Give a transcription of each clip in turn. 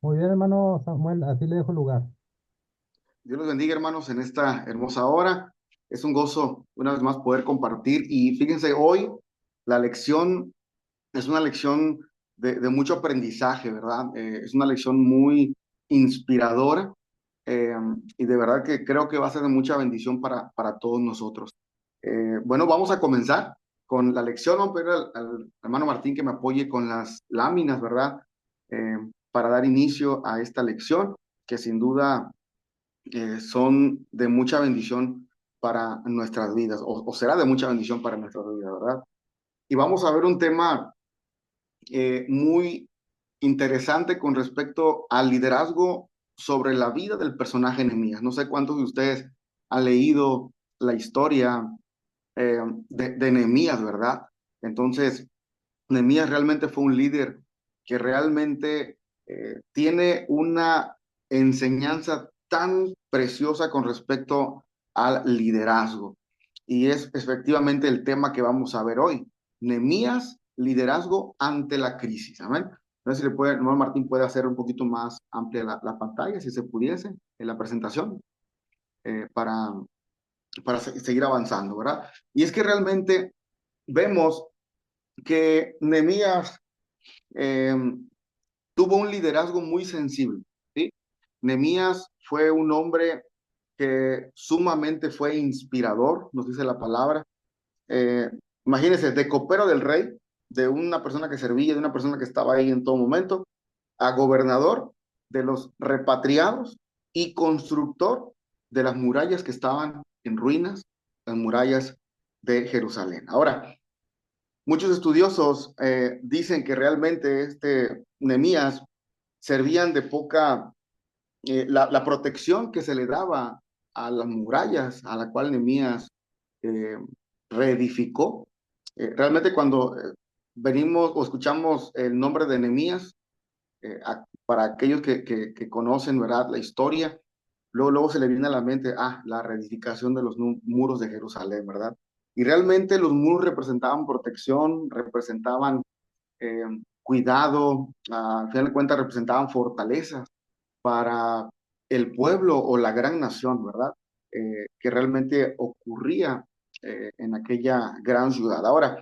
Muy bien, hermano Samuel, así le dejo lugar. Dios los bendiga, hermanos, en esta hermosa hora. Es un gozo, una vez más, poder compartir. Y fíjense, hoy la lección es una lección de mucho aprendizaje, ¿verdad? Es una lección muy inspiradora eh, y de verdad que creo que va a ser de mucha bendición para todos nosotros. Bueno, vamos a comenzar con la lección. Vamos a pedir al hermano Martín que me apoye con las láminas, ¿verdad? Eh, para dar inicio a esta lección, que sin duda son de mucha bendición para nuestras vidas, o será de mucha bendición para nuestras vidas, ¿verdad? Y vamos a ver un tema muy interesante con respecto al liderazgo sobre la vida del personaje Nehemías. No sé cuántos de ustedes han leído la historia de Nehemías, ¿verdad? Entonces, Nehemías realmente fue un líder que realmente tiene una enseñanza tan preciosa con respecto al liderazgo. Y es efectivamente el tema que vamos a ver hoy. Nehemías, liderazgo ante la crisis. Amén. No sé si le puede, hermano Martín puede hacer un poquito más amplia la pantalla, si se pudiese, en la presentación, eh, para, seguir avanzando, ¿verdad? Y es que realmente vemos que Nehemías eh, tuvo un liderazgo muy sensible, ¿sí? Nehemías fue un hombre que sumamente fue inspirador, nos dice la palabra. Eh, Imagínense, de copero del rey, de una persona que servía, de una persona que estaba ahí en todo momento, a gobernador de los repatriados y constructor de las murallas que estaban en ruinas, las murallas de Jerusalén. Ahora, muchos estudiosos dicen que realmente Nehemías servían de poca, la protección que se le daba a las murallas a la cual Nehemías eh, reedificó. Realmente cuando venimos o escuchamos el nombre de Nehemías, para aquellos que conocen, ¿verdad?, la historia, luego se le viene a la mente, la reedificación de los muros de Jerusalén, ¿verdad? Y realmente los muros representaban protección, representaban eh, cuidado, al final de cuentas representaban fortalezas para el pueblo o la gran nación, ¿verdad? Que realmente ocurría en aquella gran ciudad. Ahora,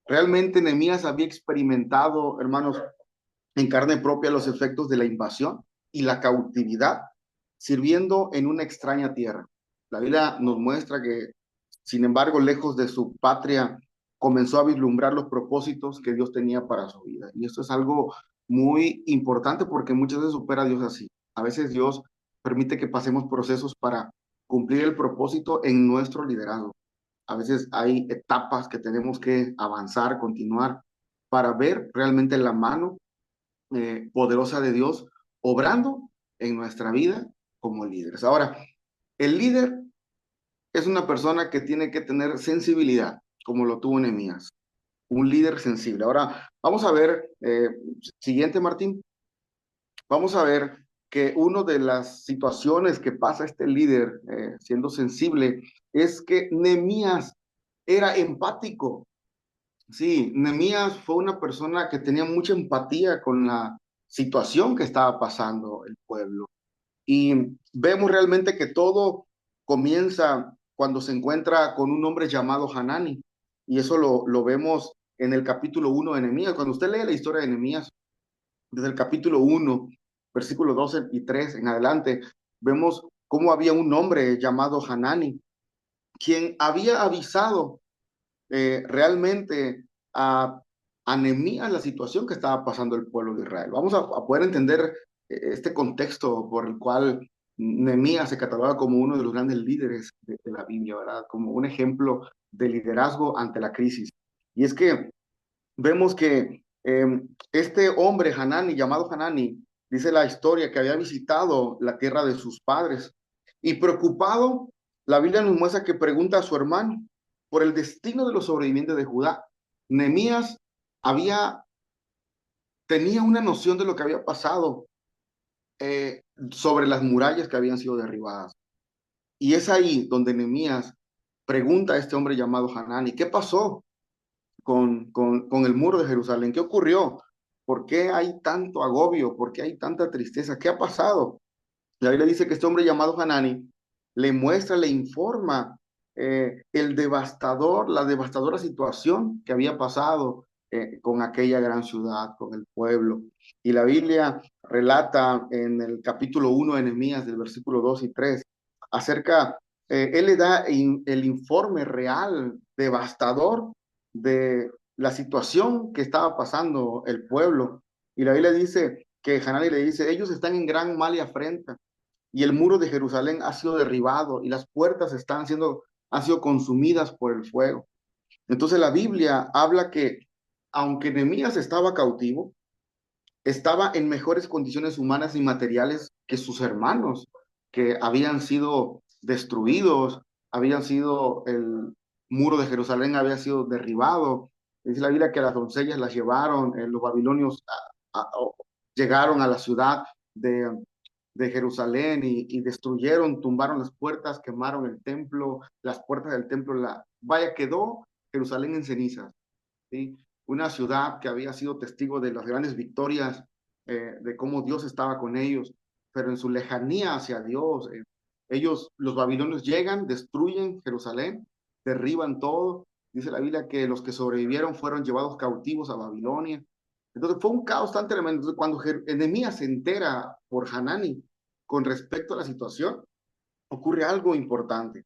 realmente Nehemías había experimentado, hermanos, en carne propia los efectos de la invasión y la cautividad, sirviendo en una extraña tierra. La Biblia nos muestra que, sin embargo, lejos de su patria, comenzó a vislumbrar los propósitos que Dios tenía para su vida. Y esto es algo muy importante porque muchas veces opera Dios así. A veces Dios permite que pasemos procesos para cumplir el propósito en nuestro liderazgo. A veces hay etapas que tenemos que avanzar, continuar, para ver realmente la mano poderosa de Dios obrando en nuestra vida como líderes. Ahora, el líder es una persona que tiene que tener sensibilidad, como lo tuvo Nehemías, un líder sensible. Ahora, vamos a ver, siguiente, Martín, vamos a ver que una de las situaciones que pasa este líder siendo sensible es que Nehemías era empático. Sí, Nehemías fue una persona que tenía mucha empatía con la situación que estaba pasando el pueblo. Y vemos realmente que todo comienza cuando se encuentra con un hombre llamado Hanani. Y eso lo vemos en el capítulo 1 de Nehemías. Cuando usted lee la historia de Nehemías, desde el capítulo 1, versículo 12 y 3 en adelante, vemos cómo había un hombre llamado Hanani, quien había avisado realmente a, a Nehemías la situación que estaba pasando el pueblo de Israel. Vamos a poder entender este contexto por el cual Nehemías se cataloga como uno de los grandes líderes de la Biblia, ¿verdad? Como un ejemplo de liderazgo ante la crisis. Y es que vemos que este hombre, Hanani, llamado Hanani, dice la historia que había visitado la tierra de sus padres y preocupado, la Biblia nos muestra que pregunta a su hermano por el destino de los sobrevivientes de Judá. Nehemías había, tenía una noción de lo que había pasado eh, sobre las murallas que habían sido derribadas. Y es ahí donde Nehemías pregunta a este hombre llamado Hanani, ¿qué pasó con el muro de Jerusalén? ¿Qué ocurrió? ¿Por qué hay tanto agobio? ¿Por qué hay tanta tristeza? ¿Qué ha pasado? La Biblia dice que este hombre llamado Hanani le muestra, le informa la devastadora situación que había pasado con aquella gran ciudad, con el pueblo. Y la Biblia relata en el capítulo 1 de Nehemías, del versículo 2 y 3, acerca, él le da el informe real, devastador, de la situación que estaba pasando el pueblo. Y la Biblia dice que Hanani le dice, ellos están en gran mal y afrenta y el muro de Jerusalén ha sido derribado y las puertas han sido consumidas por el fuego. Entonces la Biblia habla que aunque Nehemías estaba cautivo, estaba en mejores condiciones humanas y materiales que sus hermanos, que habían sido destruidos, el muro de Jerusalén había sido derribado. Dice la Biblia que las doncellas las llevaron, los babilonios llegaron a la ciudad de, de Jerusalén y destruyeron, tumbaron las puertas, quemaron el templo, las puertas del templo, vaya, quedó Jerusalén en cenizas, ¿sí? Una ciudad que había sido testigo de las grandes victorias, de cómo Dios estaba con ellos, pero en su lejanía hacia Dios, los babilonios llegan, destruyen Jerusalén, derriban todo. Dice la Biblia que los que sobrevivieron fueron llevados cautivos a Babilonia. Entonces fue un caos tan tremendo. Entonces, cuando Nehemías se entera por Hanani con respecto a la situación, ocurre algo importante.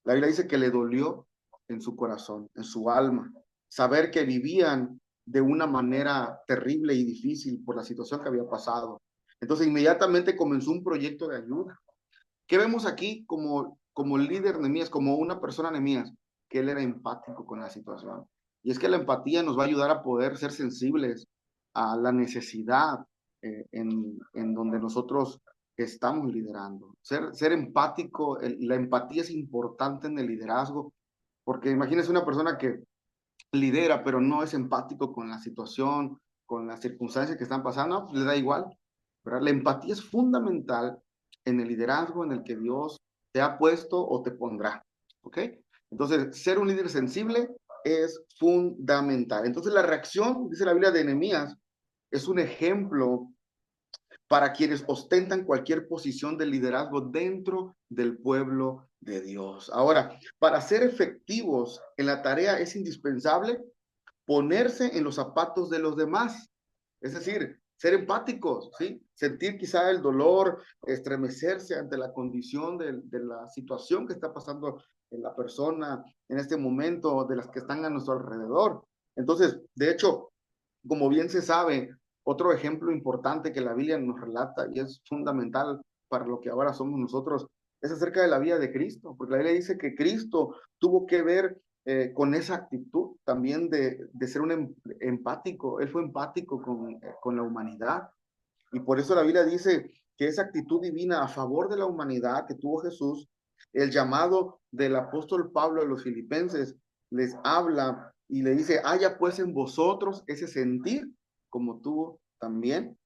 La Biblia dice que le dolió en su corazón, en su alma, saber que vivían de una manera terrible y difícil por la situación que había pasado. Entonces inmediatamente comenzó un proyecto de ayuda. ¿Qué vemos aquí como líder Nehemías, como una persona Nehemías? Que él era empático con la situación. Y es que la empatía nos va a ayudar a poder ser sensibles a la necesidad en donde nosotros estamos liderando. Ser empático, la empatía es importante en el liderazgo, porque imagínese una persona que lidera, pero no es empático con la situación, con las circunstancias que están pasando, pues le da igual, ¿verdad? La empatía es fundamental en el liderazgo en el que Dios te ha puesto o te pondrá, ¿ok? Entonces, ser un líder sensible es fundamental. Entonces, la reacción, dice la Biblia de Nehemías, es un ejemplo para quienes ostentan cualquier posición de liderazgo dentro del pueblo de Dios. Ahora, para ser efectivos en la tarea es indispensable ponerse en los zapatos de los demás, es decir, ser empáticos, ¿sí? Sentir quizá el dolor, estremecerse ante la condición de la situación que está pasando en la persona en este momento, de las que están a nuestro alrededor. Entonces, de hecho, como bien se sabe, otro ejemplo importante que la Biblia nos relata y es fundamental para lo que ahora somos nosotros es acerca de la vida de Cristo, porque la Biblia dice que Cristo tuvo que ver con esa actitud también de ser un empático. Él fue empático con la humanidad. Y por eso la Biblia dice que esa actitud divina a favor de la humanidad que tuvo Jesús, el llamado del apóstol Pablo a los filipenses, les habla y le dice, haya pues en vosotros ese sentir como tuvo también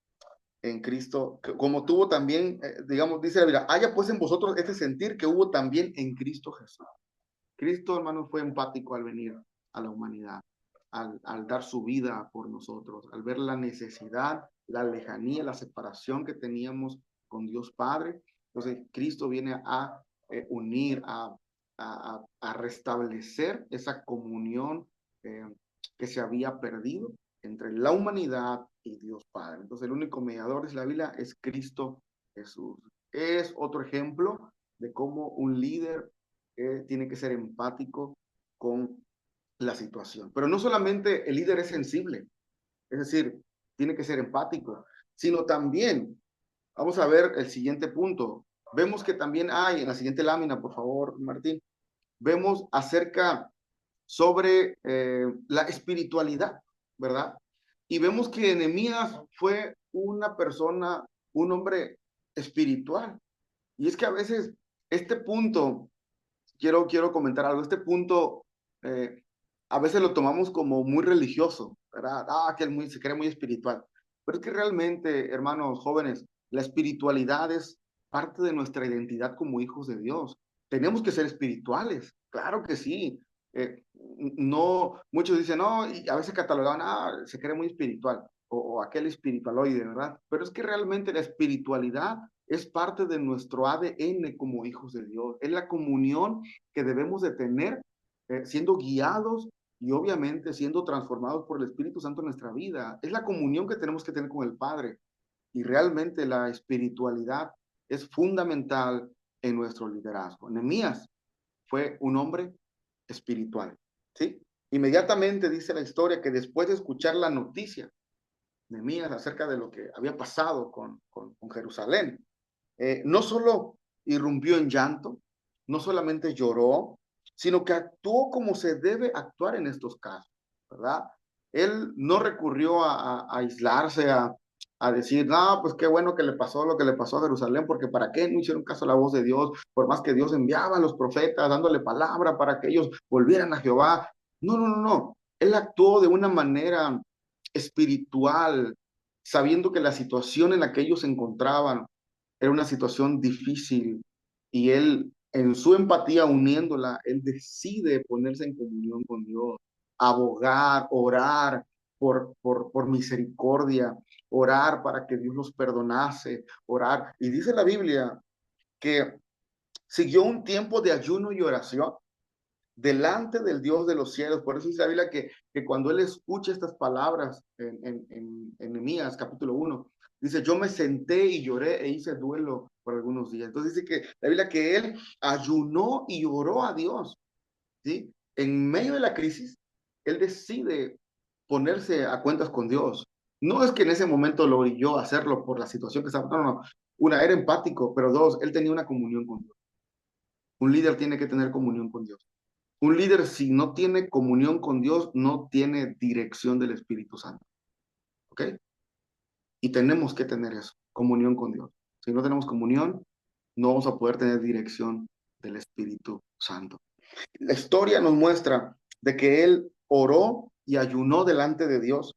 en Cristo, como tuvo también, digamos, dice la Biblia, haya pues en vosotros ese sentir que hubo también en Cristo Jesús. Cristo, hermano, fue empático al venir a la humanidad, al dar su vida por nosotros, al ver la necesidad, la lejanía, la separación que teníamos con Dios Padre. Entonces, Cristo viene a unir, a restablecer esa comunión eh, que se había perdido entre la humanidad y Dios Padre. Entonces, el único mediador de la Biblia es Cristo Jesús. Es otro ejemplo de cómo un líder tiene que ser empático con la situación. Pero no solamente el líder es sensible, es decir, tiene que ser empático, sino también, vamos a ver el siguiente punto. Vemos que también hay, en la siguiente lámina, por favor, Martín, vemos acerca sobre la espiritualidad, ¿verdad? Y vemos que Nehemías fue una persona, un hombre espiritual. Y es que a veces este punto quiero comentar algo. Este punto eh, a veces lo tomamos como muy religioso, ¿verdad? Que se cree muy espiritual. Pero es que realmente, hermanos jóvenes, la espiritualidad es parte de nuestra identidad como hijos de Dios. Tenemos que ser espirituales, claro que sí. No, muchos dicen, no, y a veces catalogan, se cree muy espiritual. o aquel espiritualoide, ¿verdad? Pero es que realmente la espiritualidad es parte de nuestro ADN como hijos de Dios. Es la comunión que debemos de tener, siendo guiados y obviamente siendo transformados por el Espíritu Santo en nuestra vida. Es la comunión que tenemos que tener con el Padre. Y realmente la espiritualidad es fundamental en nuestro liderazgo. Nehemías fue un hombre espiritual, ¿sí? Inmediatamente dice la historia que después de escuchar la noticia, Nehemías, acerca de lo que había pasado con Jerusalén, no solo irrumpió en llanto, no solamente lloró, sino que actuó como se debe actuar en estos casos, ¿verdad? Él no recurrió a aislarse, a decir, no, pues qué bueno que le pasó lo que le pasó a Jerusalén, porque para qué no hicieron caso a la voz de Dios, por más que Dios enviaba a los profetas dándole palabra para que ellos volvieran a Jehová. No, no, no, no. Él actuó de una manera espiritual, sabiendo que la situación en la que ellos se encontraban era una situación difícil y él, en su empatía, uniéndola, él decide ponerse en comunión con Dios, abogar, orar por misericordia, orar para que Dios los perdonase, orar. Y dice la Biblia que siguió un tiempo de ayuno y oración delante del Dios de los cielos. Por eso dice la Biblia que cuando él escucha estas palabras en Nehemías capítulo 1, dice, yo me senté y lloré e hice duelo por algunos días. Entonces dice que la Biblia que él ayunó y oró a Dios, ¿sí? En medio de la crisis, él decide ponerse a cuentas con Dios. No es que en ese momento lo brilló hacerlo por la situación que estaba, no, no, no. Una, era empático, pero dos, él tenía una comunión con Dios. Un líder tiene que tener comunión con Dios. Un líder, si no tiene comunión con Dios, no tiene dirección del Espíritu Santo. ¿Ok? Y tenemos que tener eso, comunión con Dios. Si no tenemos comunión, no vamos a poder tener dirección del Espíritu Santo. La historia nos muestra de que él oró y ayunó delante de Dios,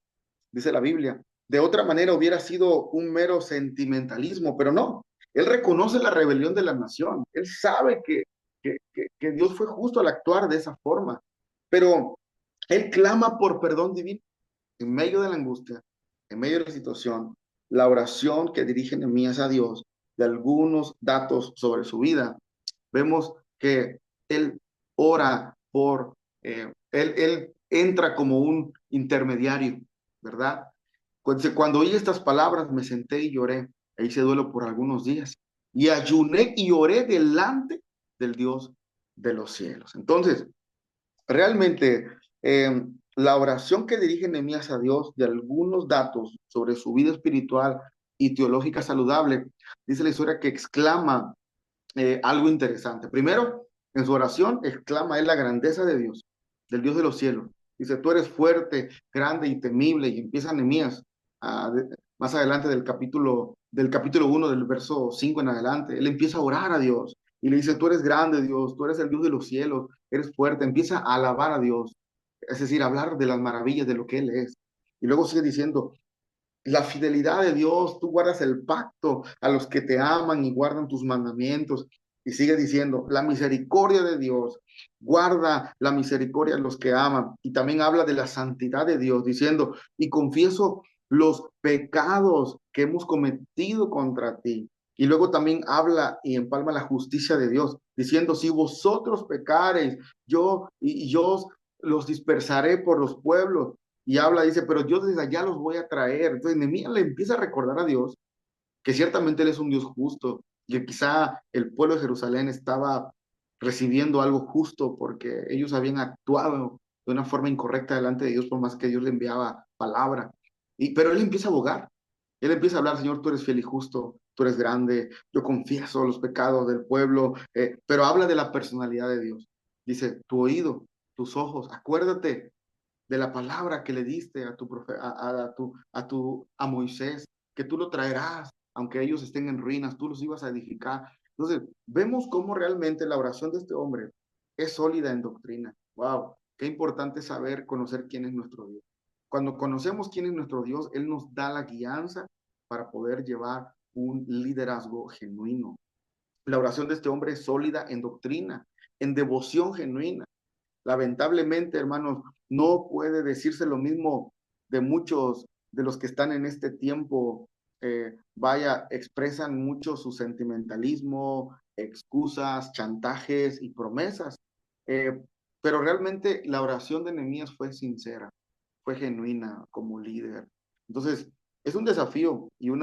dice la Biblia. De otra manera hubiera sido un mero sentimentalismo, pero no. Él reconoce la rebelión de la nación. Él sabe que Dios fue justo al actuar de esa forma. Pero él clama por perdón divino en medio de la angustia, en medio de la situación. La oración que dirige Nehemías a Dios, de algunos datos sobre su vida, vemos que él ora por, él entra como un intermediario, ¿verdad? Cuando oí estas palabras me senté y lloré, e hice duelo por algunos días, y ayuné y oré delante del Dios de los cielos. Entonces, realmente, la oración que dirige Nehemías a Dios de algunos datos sobre su vida espiritual y teológica saludable, dice la historia que exclama algo interesante. Primero, en su oración exclama él la grandeza de Dios, del Dios de los cielos. Dice, tú eres fuerte, grande y temible, y empieza Nehemías más adelante del capítulo 1, del verso 5 en adelante. Él empieza a orar a Dios y le dice, tú eres grande, Dios, tú eres el Dios de los cielos, eres fuerte. Empieza a alabar a Dios, es decir, hablar de las maravillas de lo que Él es. Y luego sigue diciendo, la fidelidad de Dios, tú guardas el pacto a los que te aman y guardan tus mandamientos. Y sigue diciendo, la misericordia de Dios, guarda la misericordia a los que aman. Y también habla de la santidad de Dios, diciendo, y confieso los pecados que hemos cometido contra ti. Y luego también habla y empalma la justicia de Dios, diciendo, si vosotros pecareis, yo los dispersaré por los pueblos y habla, dice, pero yo desde allá los voy a traer. Entonces, Nehemías le empieza a recordar a Dios que ciertamente Él es un Dios justo, y que quizá el pueblo de Jerusalén estaba recibiendo algo justo porque ellos habían actuado de una forma incorrecta delante de Dios, por más que Dios le enviaba palabra. Pero Él empieza a abogar, Él empieza a hablar, Señor, tú eres fiel y justo, tú eres grande, yo confieso los pecados del pueblo, pero habla de la personalidad de Dios. Dice, tu oído, tus ojos, acuérdate de la palabra que le diste a tu a Moisés, que tú lo traerás, aunque ellos estén en ruinas, tú los ibas a edificar. Entonces, vemos cómo realmente la oración de este hombre es sólida en doctrina. Wow, qué importante saber conocer quién es nuestro Dios. Cuando conocemos quién es nuestro Dios, Él nos da la guianza para poder llevar un liderazgo genuino. La oración de este hombre es sólida en doctrina, en devoción genuina. Lamentablemente, hermanos, no puede decirse lo mismo de muchos de los que están en este tiempo, vaya, expresan mucho su sentimentalismo, excusas, chantajes y promesas. Eh, pero realmente la oración de Nehemías fue sincera, fue genuina como líder. Entonces, es un desafío y un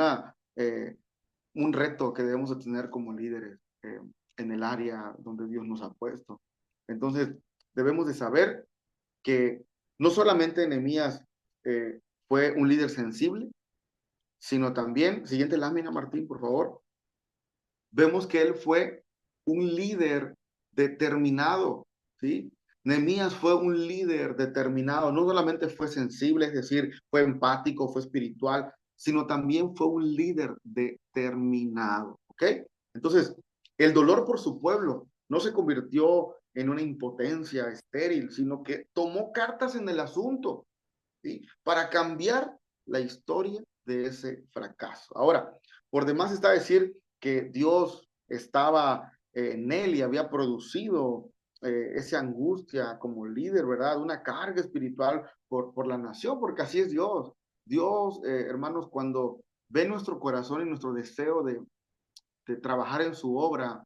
reto que debemos de tener como líderes en el área donde Dios nos ha puesto. Entonces, debemos de saber que no solamente Nehemías fue un líder sensible, sino también, siguiente lámina, Martín, por favor, vemos que él fue un líder determinado, ¿sí? Nehemías fue un líder determinado, no solamente fue sensible, es decir, fue empático, fue espiritual, sino también fue un líder determinado, ¿ok? Entonces, el dolor por su pueblo no se convirtió en una impotencia estéril, sino que tomó cartas en el asunto, ¿sí? Para cambiar la historia de ese fracaso. Ahora, por demás está decir que Dios estaba en él y había producido esa angustia como líder, ¿verdad? Una carga espiritual por la nación, porque así es Dios. Dios, hermanos, cuando ve nuestro corazón y nuestro deseo de trabajar en su obra,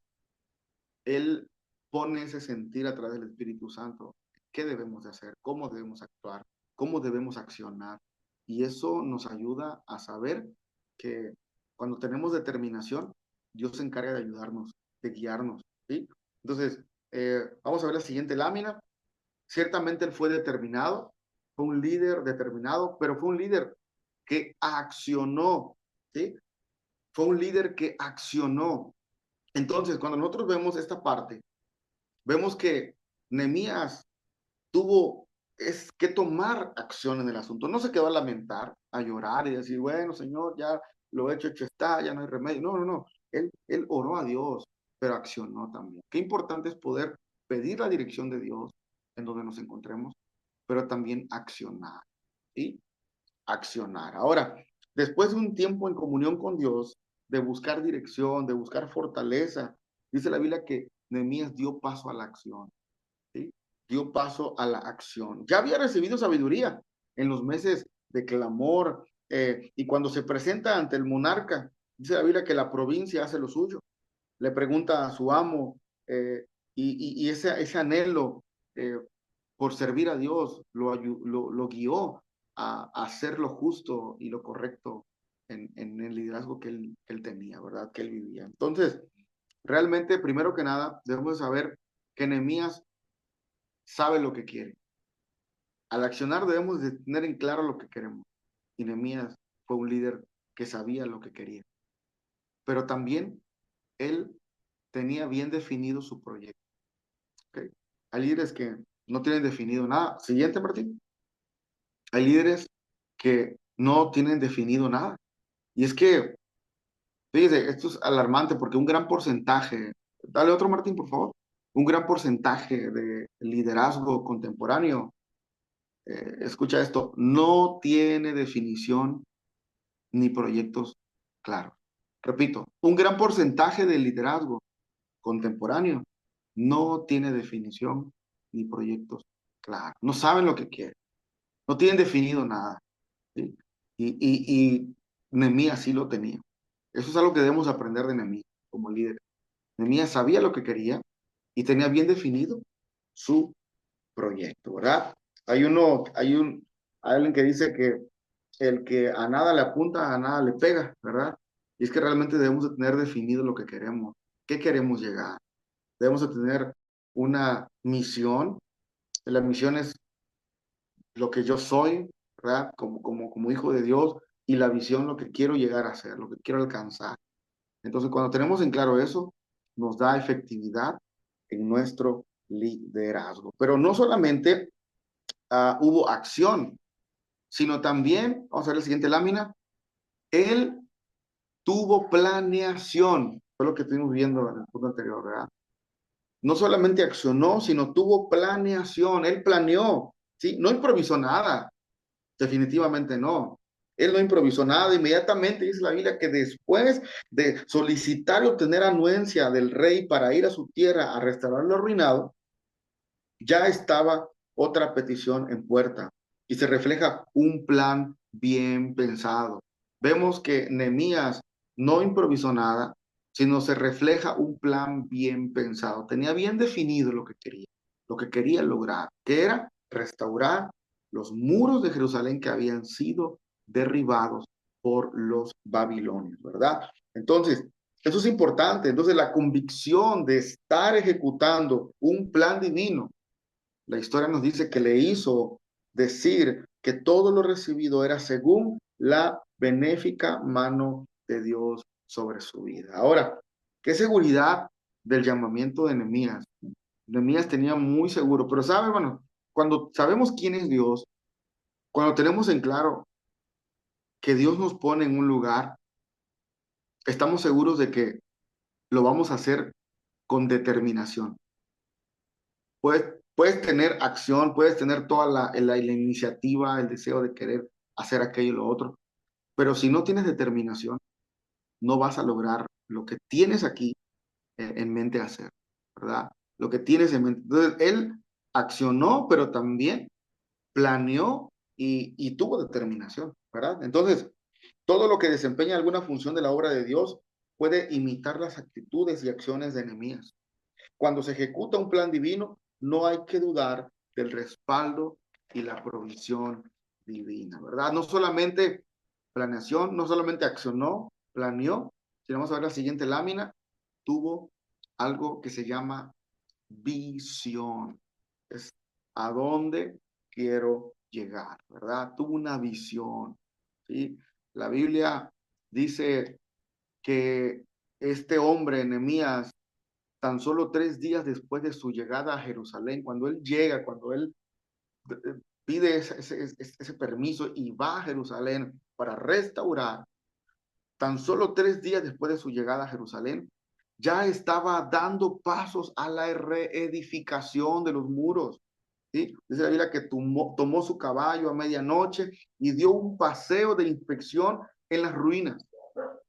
Él pone ese sentir a través del Espíritu Santo. ¿Qué debemos de hacer? ¿Cómo debemos actuar? ¿Cómo debemos accionar? Y eso nos ayuda a saber que cuando tenemos determinación, Dios se encarga de ayudarnos, de guiarnos, ¿sí? Entonces, vamos a ver la siguiente lámina. Ciertamente él fue determinado, fue un líder determinado, pero fue un líder que accionó, ¿sí? Fue un líder que accionó. Entonces, cuando nosotros vemos esta parte, vemos que Nehemías tuvo que tomar acción en el asunto. No se quedó a lamentar, a llorar y decir, bueno, Señor, ya lo hecho, hecho está, ya no hay remedio. No, no, no. Él oró a Dios, pero accionó también. Qué importante es poder pedir la dirección de Dios en donde nos encontremos, pero también accionar. ¿Sí? Accionar. Ahora, después de un tiempo en comunión con Dios, de buscar dirección, de buscar fortaleza, dice la Biblia que Nehemías dio paso a la acción, ¿sí? Dio paso a la acción. Ya había recibido sabiduría en los meses de clamor y cuando se presenta ante el monarca, dice la Biblia que la provincia hace lo suyo. Le pregunta a su amo y ese anhelo eh, por servir a Dios lo guió a hacer lo justo y lo correcto en el liderazgo que él tenía, ¿verdad? Que él vivía. Entonces, realmente, primero que nada, debemos saber que Nehemías sabe lo que quiere. Al accionar debemos de tener en claro lo que queremos. Y Nehemías fue un líder que sabía lo que quería. Pero también él tenía bien definido su proyecto. ¿Okay? Hay líderes que no tienen definido nada. Siguiente, Martín. Hay líderes que no tienen definido nada. Y es que, fíjese, esto es alarmante porque un gran porcentaje, dale otro Martín, por favor, un gran porcentaje de liderazgo contemporáneo, escucha esto, no tiene definición ni proyectos claros. Repito, un gran porcentaje del liderazgo contemporáneo no tiene definición ni proyectos claros. No saben lo que quieren, no tienen definido nada. ¿Sí? Y Nehemías sí lo tenía. Eso es algo que debemos aprender de Nehemías como líder. Nehemías sabía lo que quería y tenía bien definido su proyecto, ¿verdad? Hay alguien que dice que el que a nada le apunta, a nada le pega, ¿verdad? Y es que realmente debemos de tener definido lo que queremos, qué queremos llegar. Debemos de tener una misión. La misión es lo que yo soy, ¿verdad? Como hijo de Dios y la visión, lo que quiero llegar a ser, lo que quiero alcanzar. Entonces, cuando tenemos en claro eso, nos da efectividad en nuestro liderazgo. Pero no solamente hubo acción, sino también, vamos a ver la siguiente lámina, él tuvo planeación. Fue lo que estuvimos viendo en el punto anterior, ¿verdad? No solamente accionó, sino tuvo planeación. Él planeó, ¿sí? No improvisó nada. Definitivamente no. Él no improvisó nada. Inmediatamente dice la Biblia que después de solicitar y obtener anuencia del rey para ir a su tierra a restaurar lo arruinado, ya estaba otra petición en puerta y se refleja un plan bien pensado. Vemos que Nehemías no improvisó nada, sino se refleja un plan bien pensado. Tenía bien definido lo que quería lograr, que era restaurar los muros de Jerusalén que habían sido derribados por los babilonios, ¿verdad? Entonces, eso es importante. Entonces, la convicción de estar ejecutando un plan divino, la historia nos dice que le hizo decir que todo lo recibido era según la benéfica mano de Dios sobre su vida. Ahora, ¿qué seguridad del llamamiento de Nehemías? Nehemías tenía muy seguro, pero sabe, bueno, cuando sabemos quién es Dios, cuando tenemos en claro que Dios nos pone en un lugar, estamos seguros de que lo vamos a hacer con determinación. Puedes tener acción, puedes tener toda la iniciativa, el deseo de querer hacer aquello y lo otro, pero si no tienes determinación, no vas a lograr lo que tienes aquí en mente hacer, ¿verdad? Lo que tienes en mente. Entonces, él accionó, pero también planeó y tuvo determinación, ¿verdad? Entonces, todo lo que desempeña alguna función de la obra de Dios puede imitar las actitudes y acciones de Nehemías. Cuando se ejecuta un plan divino, no hay que dudar del respaldo y la provisión divina, ¿verdad? No solamente planeación, no solamente accionó, planeó, si vamos a ver la siguiente lámina, tuvo algo que se llama visión. Es a dónde quiero llegar, ¿verdad? Tuvo una visión, ¿sí? La Biblia dice que este hombre, Nehemías, tan solo 3 días después de su llegada a Jerusalén, cuando él llega, cuando él pide ese permiso y va a Jerusalén para restaurar, tan solo 3 días después de su llegada a Jerusalén, ya estaba dando pasos a la reedificación de los muros. ¿Sí? Dice la Biblia que tomó su caballo a medianoche y dio un paseo de inspección en las ruinas,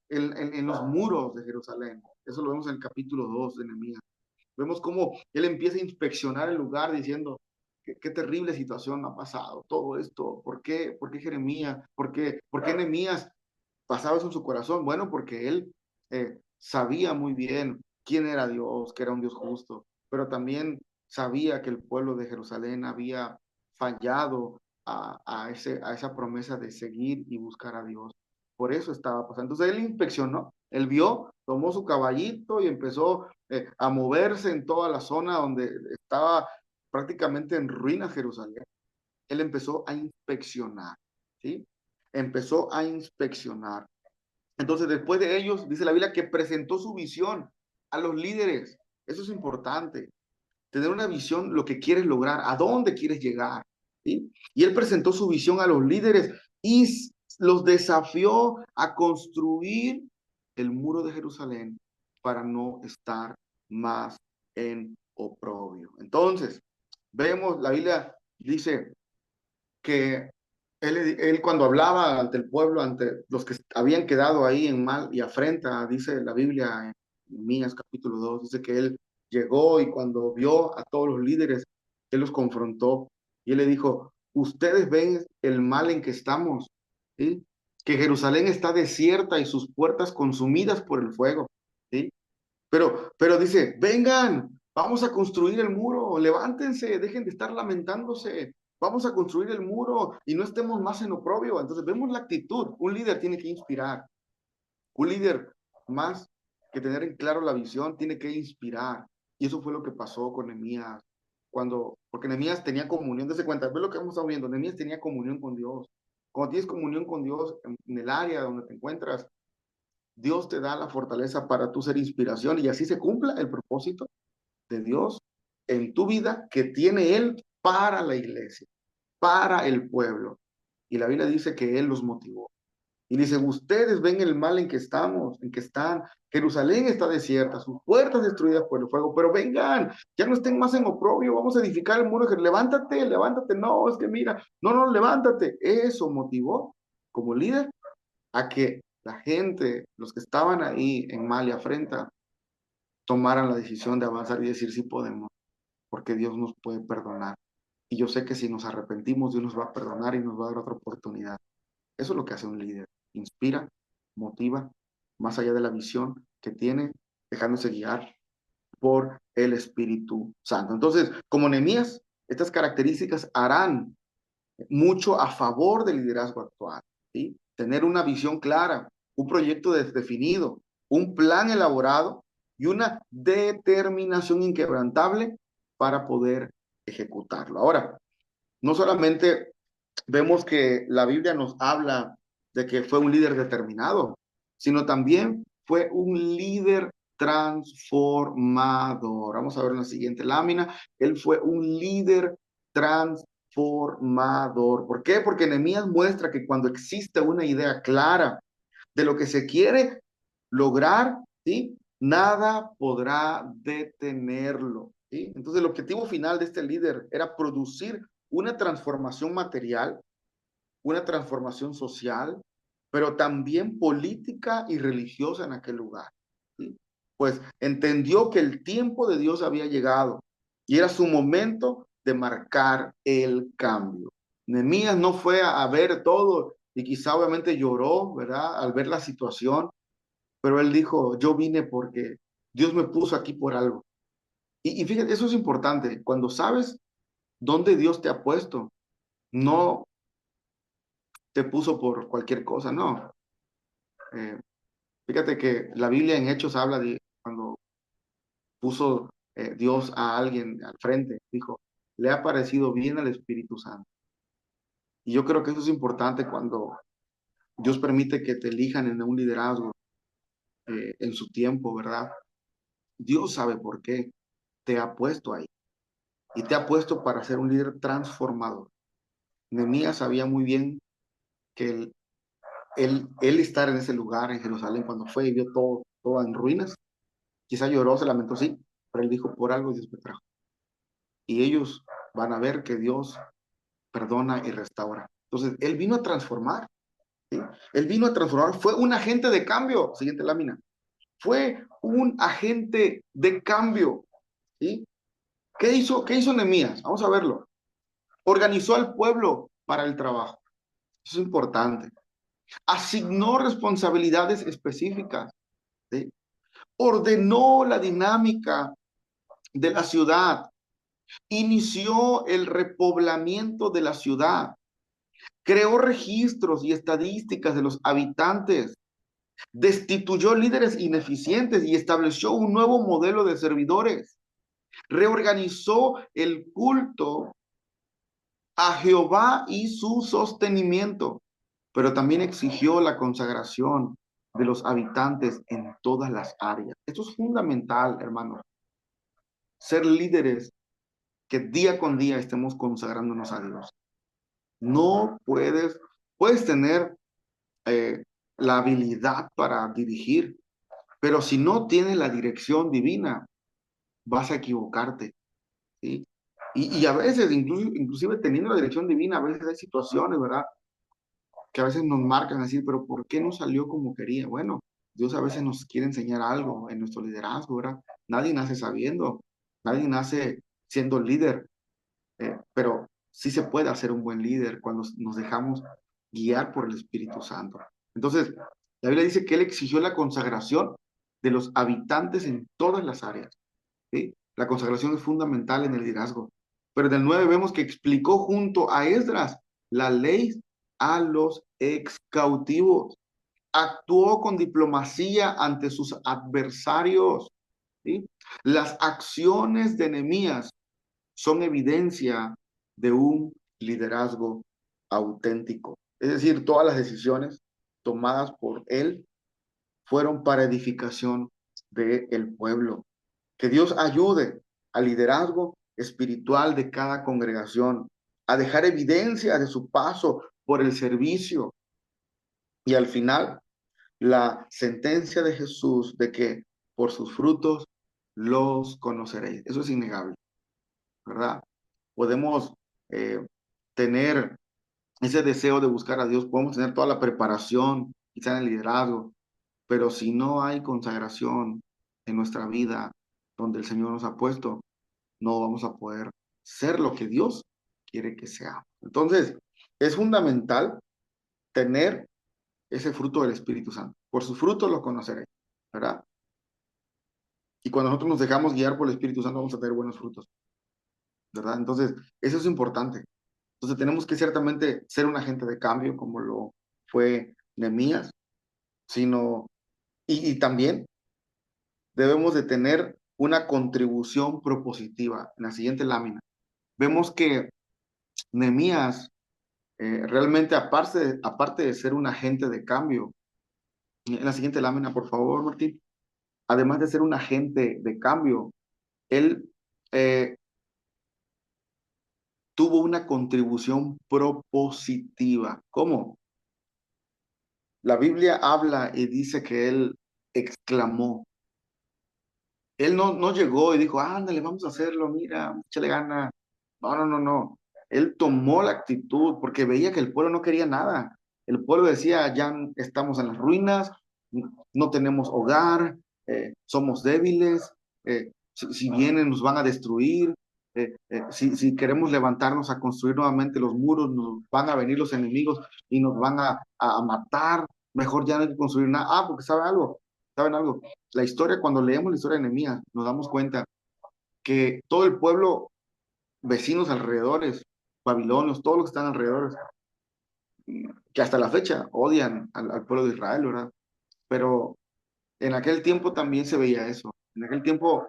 en los muros de Jerusalén. Eso lo vemos en el capítulo 2 de Nehemías. Vemos cómo él empieza a inspeccionar el lugar diciendo, qué terrible situación ha pasado, todo esto, ¿por qué Jeremías? ¿Por qué Nehemías pasaba eso en su corazón? Bueno, porque él sabía muy bien quién era Dios, que era un Dios justo, pero también sabía que el pueblo de Jerusalén había fallado a esa promesa de seguir y buscar a Dios. Por eso estaba pasando. Entonces él inspeccionó, él vio, tomó su caballito y empezó a moverse en toda la zona donde estaba prácticamente en ruinas Jerusalén. Él empezó a inspeccionar, ¿sí? Empezó a inspeccionar. Entonces, después de ellos, dice la Biblia que presentó su visión a los líderes. Eso es importante. Tener una visión, lo que quieres lograr, a dónde quieres llegar, ¿sí? Y él presentó su visión a los líderes y los desafió a construir el muro de Jerusalén para no estar más en oprobio. Entonces, vemos, la Biblia dice que él cuando hablaba ante el pueblo, ante los que habían quedado ahí en mal y afrenta, dice la Biblia en Mías capítulo 2 dice que él llegó y cuando vio a todos los líderes, él los confrontó y él le dijo, ustedes ven el mal en que estamos, ¿sí? Que Jerusalén está desierta y sus puertas consumidas por el fuego, ¿sí? Pero dice, vengan, vamos a construir el muro, levántense, dejen de estar lamentándose, vamos a construir el muro y no estemos más en oprobio. Entonces vemos la actitud, un líder tiene que inspirar, un líder más que tener en claro la visión, tiene que inspirar. Y eso fue lo que pasó con Nehemías, porque Nehemías tenía comunión, desde cuenta, ve lo que hemos estado viendo, Nehemías tenía comunión con Dios. Cuando tienes comunión con Dios en el área donde te encuentras, Dios te da la fortaleza para tú ser inspiración y así se cumpla el propósito de Dios en tu vida que tiene Él para la iglesia, para el pueblo. Y la Biblia dice que Él los motivó. Y dice, ustedes ven el mal en que estamos, en que están. Jerusalén está desierta, sus puertas destruidas por el fuego, pero vengan, ya no estén más en oprobio, vamos a edificar el muro. Levántate, levántate, no, es que mira, no, no, levántate. Eso motivó como líder a que la gente, los que estaban ahí en mal y afrenta, tomaran la decisión de avanzar y decir sí podemos, porque Dios nos puede perdonar. Y yo sé que si nos arrepentimos, Dios nos va a perdonar y nos va a dar otra oportunidad. Eso es lo que hace un líder. Inspira, motiva, más allá de la visión que tiene, dejándose guiar por el Espíritu Santo. Entonces, como Nehemías, estas características harán mucho a favor del liderazgo actual, ¿sí? Tener una visión clara, un proyecto definido, un plan elaborado y una determinación inquebrantable para poder ejecutarlo. Ahora, no solamente vemos que la Biblia nos habla de que fue un líder determinado, sino también fue un líder transformador. Vamos a ver en la siguiente lámina. Él fue un líder transformador. ¿Por qué? Porque Nehemías muestra que cuando existe una idea clara de lo que se quiere lograr, ¿sí? Nada podrá detenerlo, ¿sí? Entonces el objetivo final de este líder era producir una transformación material, una transformación social, pero también política y religiosa en aquel lugar, ¿sí? Pues entendió que el tiempo de Dios había llegado y era su momento de marcar el cambio. Nehemías no fue a ver todo y quizá obviamente lloró, ¿verdad? Al ver la situación, pero él dijo, yo vine porque Dios me puso aquí por algo. Y fíjate, eso es importante. Cuando sabes dónde Dios te ha puesto, no te puso por cualquier cosa, no. Eh, Fíjate que la Biblia en Hechos habla de cuando puso Dios a alguien al frente, dijo, le ha parecido bien al Espíritu Santo. Y yo creo que eso es importante cuando Dios permite que te elijan en un liderazgo en su tiempo, ¿verdad? Dios sabe por qué te ha puesto ahí y te ha puesto para ser un líder transformador. Nehemías sabía muy bien que él estar en ese lugar en Jerusalén cuando fue y vio todo en ruinas, quizá lloró, se lamentó, sí, pero él dijo, por algo Dios me trajo. Y ellos van a ver que Dios perdona y restaura. Entonces, él vino a transformar, ¿sí? Él vino a transformar, fue un agente de cambio, siguiente lámina, fue un agente de cambio, ¿sí? Qué hizo Nehemías? Vamos a verlo. Organizó al pueblo para el trabajo. Eso es importante. Asignó responsabilidades específicas, ¿sí? Ordenó la dinámica de la ciudad, inició el repoblamiento de la ciudad, creó registros y estadísticas de los habitantes, destituyó líderes ineficientes y estableció un nuevo modelo de servidores, reorganizó el culto a Jehová y su sostenimiento, pero también exigió la consagración de los habitantes en todas las áreas. Esto es fundamental, hermanos, ser líderes que día con día estemos consagrándonos a Dios. No puedes tener eh, la habilidad para dirigir, pero si no tienes la dirección divina, vas a equivocarte, ¿sí? Y a veces, inclusive teniendo la dirección divina, a veces hay situaciones, ¿verdad? Que a veces nos marcan así, pero ¿por qué no salió como quería? Bueno, Dios a veces nos quiere enseñar algo en nuestro liderazgo, ¿verdad? Nadie nace sabiendo, nadie nace siendo líder, pero sí se puede hacer un buen líder cuando nos dejamos guiar por el Espíritu Santo. Entonces, la Biblia dice que él exigió la consagración de los habitantes en todas las áreas, ¿sí? La consagración es fundamental en el liderazgo. Pero en el 9 vemos que explicó junto a Esdras la ley a los ex cautivos. Actuó con diplomacia ante sus adversarios, ¿sí? Las acciones de Nehemías son evidencia de un liderazgo auténtico. Es decir, todas las decisiones tomadas por él fueron para edificación del pueblo. Que Dios ayude al liderazgo espiritual de cada congregación a dejar evidencia de su paso por el servicio y al final la sentencia de Jesús de que por sus frutos los conoceréis. Eso es innegable, ¿verdad? Podemos eh, tener ese deseo de buscar a Dios, podemos tener toda la preparación, quizá en el liderazgo, pero si no hay consagración en nuestra vida donde el Señor nos ha puesto, no vamos a poder ser lo que Dios quiere que seamos. Entonces, es fundamental tener ese fruto del Espíritu Santo. Por sus frutos los conoceréis, ¿verdad? Y cuando nosotros nos dejamos guiar por el Espíritu Santo, vamos a tener buenos frutos, ¿verdad? Entonces, eso es importante. Entonces, tenemos que ciertamente ser un agente de cambio, como lo fue Nehemías, sino, y también debemos de tener una contribución propositiva. En la siguiente lámina, vemos que Nehemías, realmente, aparte de ser un agente de cambio, en la siguiente lámina, por favor, Martín, además de ser un agente de cambio, él eh, tuvo una contribución propositiva. ¿Cómo? La Biblia habla y dice que él exclamó. Él no llegó y dijo, ándale, vamos a hacerlo, mira, échale ganas. No, no, no, no. Él tomó la actitud porque veía que el pueblo no quería nada. El pueblo decía, ya estamos en las ruinas, no tenemos hogar, somos débiles, si vienen nos van a destruir, si queremos levantarnos a construir nuevamente los muros, nos van a venir los enemigos y nos van a matar. Mejor ya no hay que construir nada. Ah, porque ¿saben algo? La historia, cuando leemos la historia de Nehemías, nos damos cuenta que todo el pueblo, vecinos alrededores, babilonios, todos los que están alrededor, que hasta la fecha odian al pueblo de Israel, ¿verdad? Pero en aquel tiempo también se veía eso. En aquel tiempo,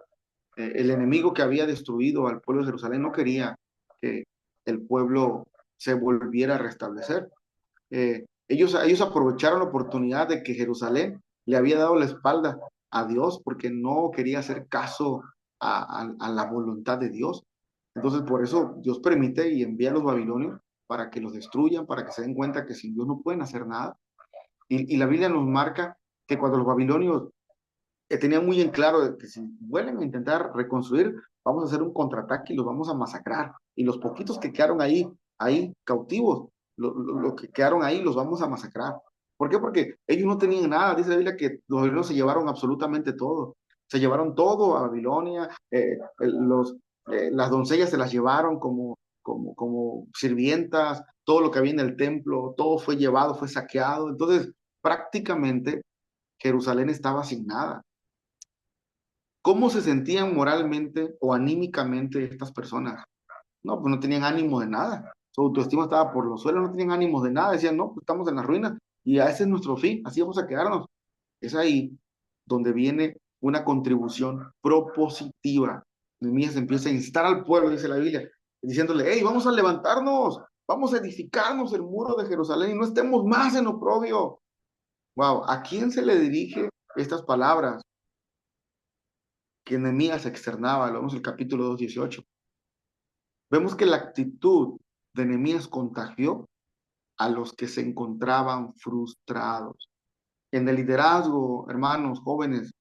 el enemigo que había destruido al pueblo de Jerusalén no quería que el pueblo se volviera a restablecer. Ellos aprovecharon la oportunidad de que Jerusalén le había dado la espalda a Dios porque no quería hacer caso a la voluntad de Dios. Entonces, por eso Dios permite y envía a los babilonios para que los destruyan, para que se den cuenta que sin Dios no pueden hacer nada. Y la Biblia nos marca que cuando los babilonios tenían muy en claro de que si vuelven a intentar reconstruir, vamos a hacer un contraataque y los vamos a masacrar. Y los poquitos que quedaron ahí cautivos, lo que quedaron ahí, los vamos a masacrar. ¿Por qué? Porque ellos no tenían nada. Dice la Biblia que los babilonios se llevaron absolutamente todo. Se llevaron todo a Babilonia. Las doncellas se las llevaron como sirvientas. Todo lo que había en el templo, todo fue llevado, fue saqueado. Entonces, prácticamente Jerusalén estaba sin nada. ¿Cómo se sentían moralmente o anímicamente estas personas? No, pues no tenían ánimo de nada. Su autoestima estaba por los suelos, no tenían ánimo de nada. Decían, no, pues estamos en la ruina y ese es nuestro fin, así vamos a quedarnos. Es ahí donde viene una contribución propositiva. Nehemías empieza a instar al pueblo, dice la Biblia, diciéndole, hey, vamos a levantarnos, vamos a edificarnos el muro de Jerusalén y no estemos más en oprobio. Wow, ¿a quién se le dirige estas palabras que Nehemías externaba? Lo vemos en el capítulo 2:18. Vemos que la actitud de Nehemías contagió a los que se encontraban frustrados. En el liderazgo, hermanos, jóvenes,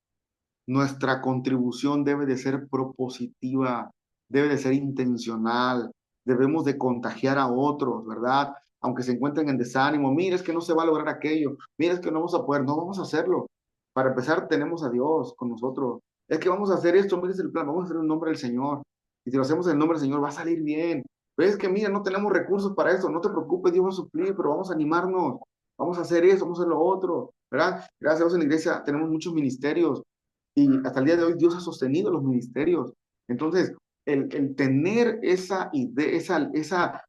nuestra contribución debe de ser propositiva, debe de ser intencional, debemos de contagiar a otros, ¿verdad? Aunque se encuentren en desánimo, mira, es que no se va a lograr aquello, mira, es que no vamos a poder, no vamos a hacerlo. Para empezar, tenemos a Dios con nosotros. Es que vamos a hacer esto, mira, es el plan, vamos a hacer en nombre del Señor. Y si lo hacemos en el nombre del Señor, va a salir bien. Ves que, mira, no tenemos recursos para eso, no te preocupes, Dios va a suplir, pero vamos a animarnos, vamos a hacer eso, vamos a hacer lo otro, ¿verdad? Gracias a Dios en la iglesia tenemos muchos ministerios y hasta el día de hoy Dios ha sostenido los ministerios. Entonces, el tener esa idea, esa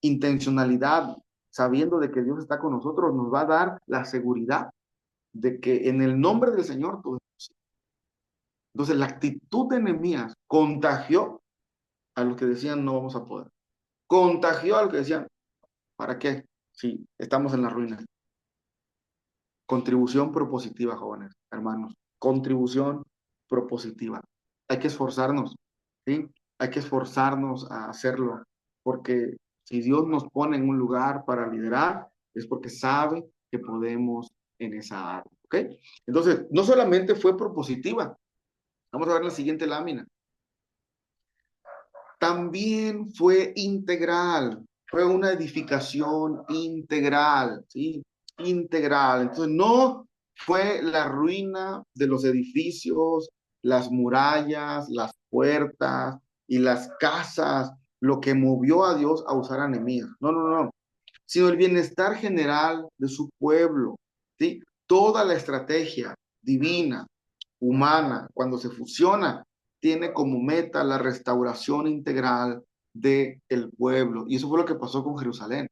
intencionalidad, sabiendo de que Dios está con nosotros, nos va a dar la seguridad de que en el nombre del Señor todo es posible. Entonces, la actitud de Nehemías contagió a los que decían no vamos a poder. Contagió a los que decían, ¿para qué? Si estamos en la ruina. Contribución propositiva, jóvenes, hermanos. Contribución propositiva. Hay que esforzarnos, ¿sí? Hay que esforzarnos a hacerlo, porque si Dios nos pone en un lugar para liderar, es porque sabe que podemos en esa área, ¿ok? Entonces, no solamente fue propositiva, vamos a ver la siguiente lámina, también fue integral, fue una edificación integral, ¿sí? Integral. Entonces, no fue la ruina de los edificios, las murallas, las puertas y las casas lo que movió a Dios a usar a Nehemías. No, no, no. sino el bienestar general de su pueblo, ¿sí? Toda la estrategia divina, humana, cuando se fusiona, tiene como meta la restauración integral del pueblo. Y eso fue lo que pasó con Jerusalén.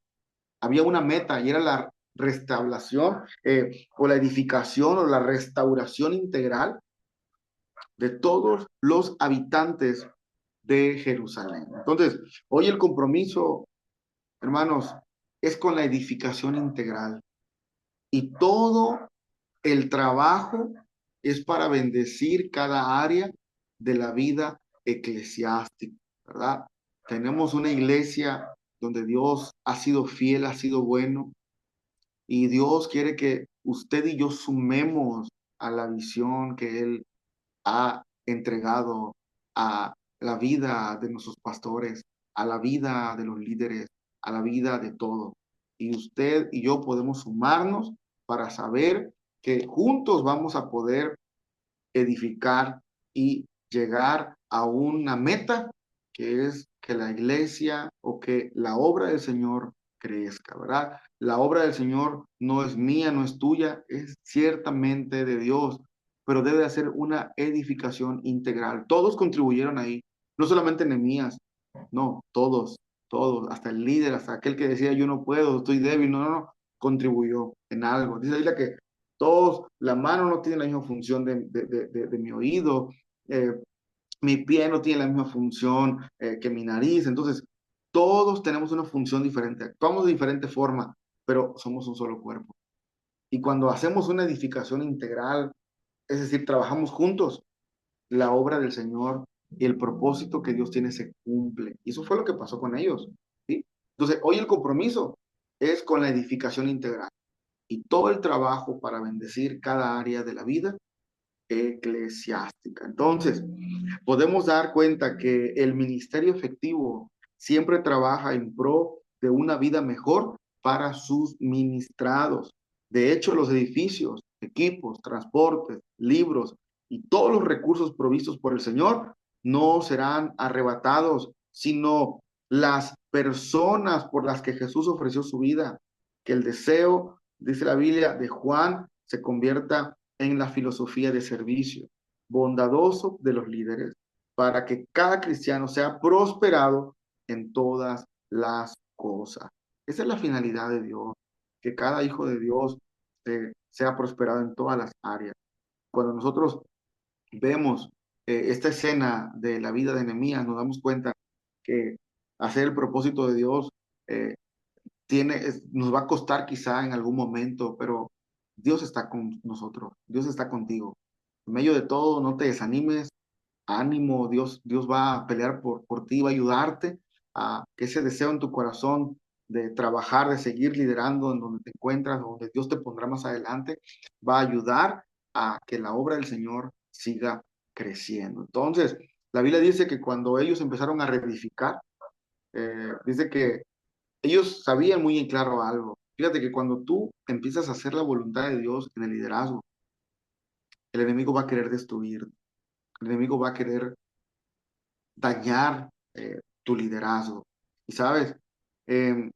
Había una meta y era la restauración o la edificación o la restauración integral de todos los habitantes de Jerusalén. Entonces, hoy el compromiso, hermanos, es con la edificación integral y todo el trabajo es para bendecir cada área de la vida eclesiástica, ¿verdad? Tenemos una iglesia donde Dios ha sido fiel, ha sido bueno, y Dios quiere que usted y yo sumemos a la visión que Él ha entregado a la vida de nuestros pastores, a la vida de los líderes, a la vida de todos. Y usted y yo podemos sumarnos para saber que juntos vamos a poder edificar y llegar a una meta que es que la iglesia o que la obra del Señor crezca, ¿verdad? La obra del Señor no es mía, no es tuya, es ciertamente de Dios, pero debe hacer una edificación integral. Todos contribuyeron ahí, no solamente Nehemías, no, todos, hasta el líder, hasta aquel que decía yo no puedo, estoy débil, no, contribuyó en algo. Dice la que todos, la mano no tiene la misma función de mi oído, eh, mi pie no tiene la misma función que mi nariz, entonces todos tenemos una función diferente, actuamos de diferente forma, pero somos un solo cuerpo. Y cuando hacemos una edificación integral, es decir, trabajamos juntos, la obra del Señor y el propósito que Dios tiene se cumple. Y eso fue lo que pasó con ellos, ¿sí? Entonces, hoy el compromiso es con la edificación integral y todo el trabajo para bendecir cada área de la vida eclesiástica. Entonces, podemos dar cuenta que el ministerio efectivo siempre trabaja en pro de una vida mejor para sus ministrados. De hecho, los edificios, equipos, transportes, libros y todos los recursos provistos por el Señor no serán arrebatados, sino las personas por las que Jesús ofreció su vida. Que el deseo, dice la Biblia, de Juan se convierta en la filosofía de servicio bondadoso de los líderes para que cada cristiano sea prosperado en todas las cosas. Esa es la finalidad de Dios, que cada hijo de Dios sea prosperado en todas las áreas. Cuando nosotros vemos esta escena de la vida de Nehemías, nos damos cuenta que hacer el propósito de Dios eh, nos va a costar quizá en algún momento, pero Dios está con nosotros, Dios está contigo. En medio de todo, no te desanimes, ánimo, Dios va a pelear por ti, va a ayudarte a que ese deseo en tu corazón de trabajar, de seguir liderando en donde te encuentras, donde Dios te pondrá más adelante, va a ayudar a que la obra del Señor siga creciendo. Entonces, la Biblia dice que cuando ellos empezaron a reedificar, dice que ellos sabían muy en claro algo. Fíjate que cuando tú empiezas a hacer la voluntad de Dios en el liderazgo, el enemigo va a querer destruir, el enemigo va a querer dañar tu liderazgo. Y sabes, eh,